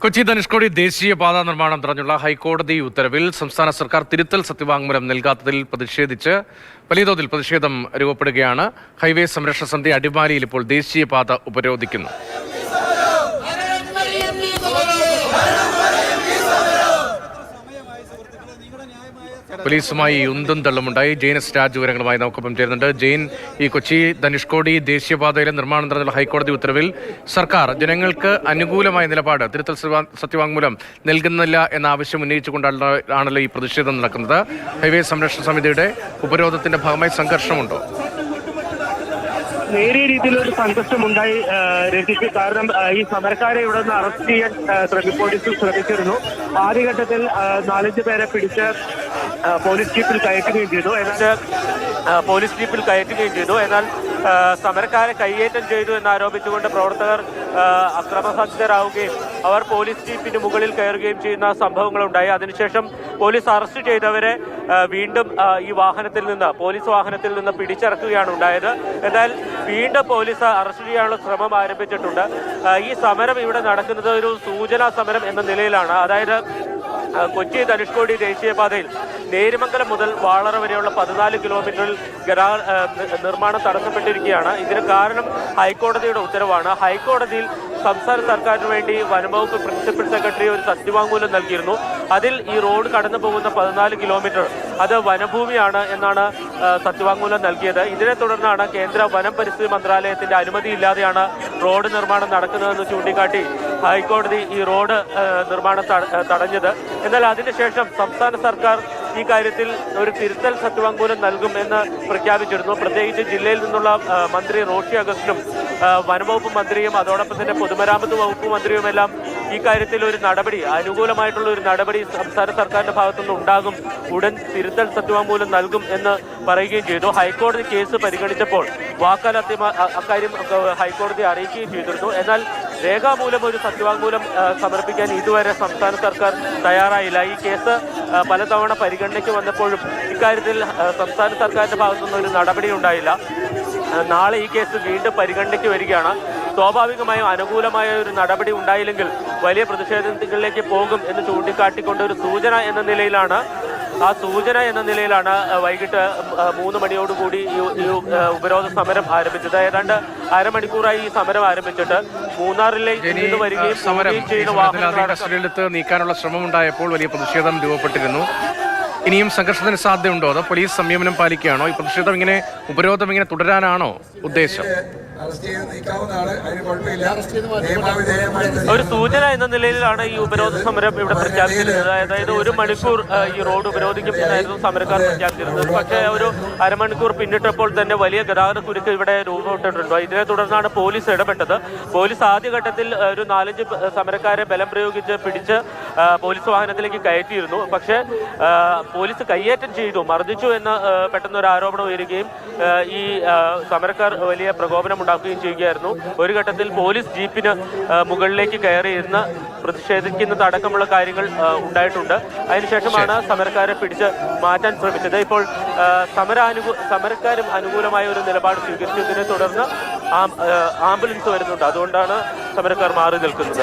കൊച്ചി ധനുഷ്കോടി ദേശീയപാത നിർമ്മാണം തടഞ്ഞുള്ള ഹൈക്കോടതി ഉത്തരവിൽ സംസ്ഥാന സർക്കാർ തിരുത്തൽ സത്യവാങ്മൂലം നൽകാത്തതിൽ പ്രതിഷേധിച്ച് വലിയ തോതിൽ പ്രതിഷേധം രൂപപ്പെടുകയാണ്. ഹൈവേ സംരക്ഷണ സമിതി അടിമാലിയിൽ ഇപ്പോൾ ദേശീയപാത ഉപരോധിക്കുന്നു. പോലീസുമായി ഉന്തും തള്ളുമുണ്ടായി. ജെയിൻ എസ് രാജ് വിവരങ്ങളുമായി നമുക്കൊപ്പം ചേരുന്നുണ്ട്. ജെയിൻ, ഈ കൊച്ചി ധനുഷ്കോടി ദേശീയപാതയിലെ നിർമ്മാണം നടന്നുള്ള ഹൈക്കോടതി ഉത്തരവിൽ സർക്കാർ ജനങ്ങൾക്ക് അനുകൂലമായ നിലപാട് തിരുത്തൽ സത്യവാങ്മൂലം നൽകുന്നില്ല എന്ന ആവശ്യം ഉന്നയിച്ചുകൊണ്ടാണല്ലോ ഈ പ്രതിഷേധം നടക്കുന്നത്. ഹൈവേ സംരക്ഷണ സമിതിയുടെ ഉപരോധത്തിന്റെ ഭാഗമായി സംഘർഷമുണ്ടോ? നേരിയ രീതിയിലൊരു സംഘർഷമുണ്ടായി രഞ്ജിത്ത്. കാരണം ഈ സമരക്കാരെ ഇവിടെ നിന്ന് അറസ്റ്റ് ചെയ്യാൻ പോലീസ് ശ്രമിച്ചിരുന്നു. ആദ്യഘട്ടത്തിൽ 4-5 പേരെ പിടിച്ച് പോലീസ് ജീപ്പിൽ കയറ്റുകയും ചെയ്തു. എന്നാൽ സമരക്കാരെ കയ്യേറ്റം ചെയ്തു എന്നാരോപിച്ചുകൊണ്ട് പ്രവർത്തകർ അക്രമസജ്ജരാവുകയും അവർ പോലീസ് ജീപ്പിന് മുകളിൽ കയറുകയും ചെയ്യുന്ന സംഭവങ്ങളുണ്ടായി. അതിനുശേഷം പോലീസ് അറസ്റ്റ് ചെയ്തവരെ വീണ്ടും ഈ പോലീസ് വാഹനത്തിൽ നിന്ന് പിടിച്ചിറക്കുകയാണ് ഉണ്ടായത്. എന്നാൽ വീണ്ടും പോലീസ് അറസ്റ്റ് ചെയ്യാനുള്ള ശ്രമം ആരംഭിച്ചിട്ടുണ്ട്. ഈ സമരം ഇവിടെ നടക്കുന്നത് ഒരു സൂചനാ സമരം എന്ന നിലയിലാണ്. അതായത് കൊച്ചി ധനുഷ്കോടി ദേശീയപാതയിൽ നേരിമംഗലം മുതൽ വാളറ വരെയുള്ള 14 കിലോമീറ്ററിൽ നിർമ്മാണം തടസ്സപ്പെട്ടിരിക്കുകയാണ്. ഇതിന് കാരണം ഹൈക്കോടതിയുടെ ഉത്തരവാണ്. ഹൈക്കോടതിയിൽ സംസ്ഥാന സർക്കാരിന് വേണ്ടി വനംവകുപ്പ് പ്രിൻസിപ്പൽ സെക്രട്ടറി ഒരു സത്യവാങ്മൂലം നൽകിയിരുന്നു. അതിൽ ഈ റോഡ് കടന്നു പോകുന്ന 14 കിലോമീറ്റർ അത് വനഭൂമിയാണ് എന്നാണ് സത്യവാങ്മൂലം നൽകിയത്. ഇതിനെ തുടർന്നാണ് കേന്ദ്ര വനം പരിസ്ഥിതി മന്ത്രാലയത്തിന്റെ അനുമതിയില്ലാതെയാണ് റോഡ് നിർമ്മാണം നടക്കുന്നതെന്ന് ചൂണ്ടിക്കാട്ടി ഹൈക്കോടതി ഈ റോഡ് നിർമ്മാണം തടഞ്ഞത്. എന്നാൽ അതിനുശേഷം സംസ്ഥാന സർക്കാർ ഈ കാര്യത്തിൽ ഒരു തിരുത്തൽ സത്യവാങ്മൂലം നൽകും എന്ന് പ്രഖ്യാപിച്ചിരുന്നു. പ്രത്യേകിച്ച് ജില്ലയിൽ നിന്നുള്ള മന്ത്രി റോഷി അഗസ്റ്റിനും വനംവകുപ്പ് മന്ത്രിയും അതോടൊപ്പം തന്നെ പൊതുമരാമത്ത് വകുപ്പ് മന്ത്രിയുമെല്ലാം ഈ കാര്യത്തിൽ ഒരു നടപടി, അനുകൂലമായിട്ടുള്ള ഒരു നടപടി സംസ്ഥാന സർക്കാരിന്റെ ഭാഗത്തുനിന്ന് ഉണ്ടാകും, ഉടൻ തിരുത്തൽ സത്യവാങ്മൂലം നൽകും എന്ന് പറയുകയും ചെയ്തു. ഹൈക്കോടതി കേസ് പരിഗണിച്ചപ്പോൾ അക്കാര്യം ഹൈക്കോടതി അറിയിക്കുകയും ചെയ്തിരുന്നു. എന്നാൽ രേഖാമൂലം ഒരു സത്യവാങ്മൂലം സമർപ്പിക്കാൻ ഇതുവരെ സംസ്ഥാന സർക്കാർ തയ്യാറായില്ല. ഈ കേസ് പലതവണ പരിഗണനയ്ക്ക് വന്നപ്പോഴും ഇക്കാര്യത്തിൽ സംസ്ഥാന സർക്കാരിന്റെ ഭാഗത്തുനിന്ന് ഒരു നടപടി ഉണ്ടായില്ല. നാളെ ഈ കേസ് വീണ്ടും പരിഗണനയ്ക്ക് വരികയാണ്. സ്വാഭാവികമായും അനുകൂലമായ ഒരു നടപടി ഉണ്ടായില്ലെങ്കിൽ വലിയ പ്രതിഷേധങ്ങളിലേക്ക് പോകും എന്ന് ചൂണ്ടിക്കാട്ടിക്കൊണ്ട് ഒരു സൂചന എന്ന നിലയിലാണ് വൈകിട്ട് 3 മണിയോടുകൂടി ഈ ഉപരോധ സമരം ആരംഭിച്ചത്. ഏതാണ്ട് അരമണിക്കൂറായി ഈ സമരം ആരംഭിച്ചിട്ട് മൂന്നാറിലേക്ക് നിന്ന് വരികയും ചെയ്യുന്ന വാഹനങ്ങളെടുത്ത് നീക്കാനുള്ള ശ്രമം ഉണ്ടായപ്പോൾ വലിയ പ്രതിഷേധം രൂപപ്പെട്ടിരുന്നു. ഇനിയും സംഘർഷത്തിന് സാധ്യതയുണ്ടോ? അതോ പോലീസ് സംയമനം പാലിക്കുകയാണോ? ഈ ഉപരോധം ഇങ്ങനെ തുടരാനാണോ ഉദ്ദേശം? ഒരു സൂചന എന്ന നിലയിലാണ് ഈ ഉപരോധ സമരം ഇവിടെ പ്രഖ്യാപിച്ചിരുന്നത്. അതായത് 1 മണിക്കൂർ ഈ റോഡ് ഉപരോധിക്കും എന്നായിരുന്നു സമരക്കാർ പ്രഖ്യാപിച്ചിരുന്നത്. പക്ഷേ ഒരു അരമണിക്കൂർ പിന്നിട്ടപ്പോൾ തന്നെ വലിയ ഗതാഗത കുരുക്ക് ഇവിടെ രൂപപ്പെട്ടിട്ടുണ്ട്. ഇതിനെ തുടർന്നാണ് പോലീസ് ഇടപെട്ടത്. പോലീസ് ആദ്യഘട്ടത്തിൽ ഒരു 4-5 സമരക്കാരെ ബലം പ്രയോഗിച്ച് പിടിച്ച് പോലീസ് വാഹനത്തിലേക്ക് കയറ്റിയിരുന്നു. പക്ഷേ പോലീസ് കയ്യേറ്റം ചെയ്തു, മർദ്ദിച്ചു എന്ന് പെട്ടെന്നൊരു ആരോപണം ഉയരുകയും ഈ സമരക്കാർ വലിയ പ്രകോപനം ഉണ്ടാക്കുകയും ചെയ്യുകയായിരുന്നു. ഒരു ഘട്ടത്തിൽ പോലീസ് ജീപ്പിന് മുകളിലേക്ക് കയറിയിരുന്ന് പ്രതിഷേധിക്കുന്നതടക്കമുള്ള കാര്യങ്ങൾ ഉണ്ടായിട്ടുണ്ട്. അതിനുശേഷമാണ് സമരക്കാരെ പിടിച്ച് മാറ്റാൻ ശ്രമിച്ചത്. ഇപ്പോൾ സമരക്കാരും അനുകൂലമായ ഒരു നിലപാട് സ്വീകരിച്ചതിനെ തുടർന്ന് ആംബുലൻസ് വരുന്നുണ്ട്. അതുകൊണ്ടാണ് സമരക്കാർ മാറി നിൽക്കുന്നത്.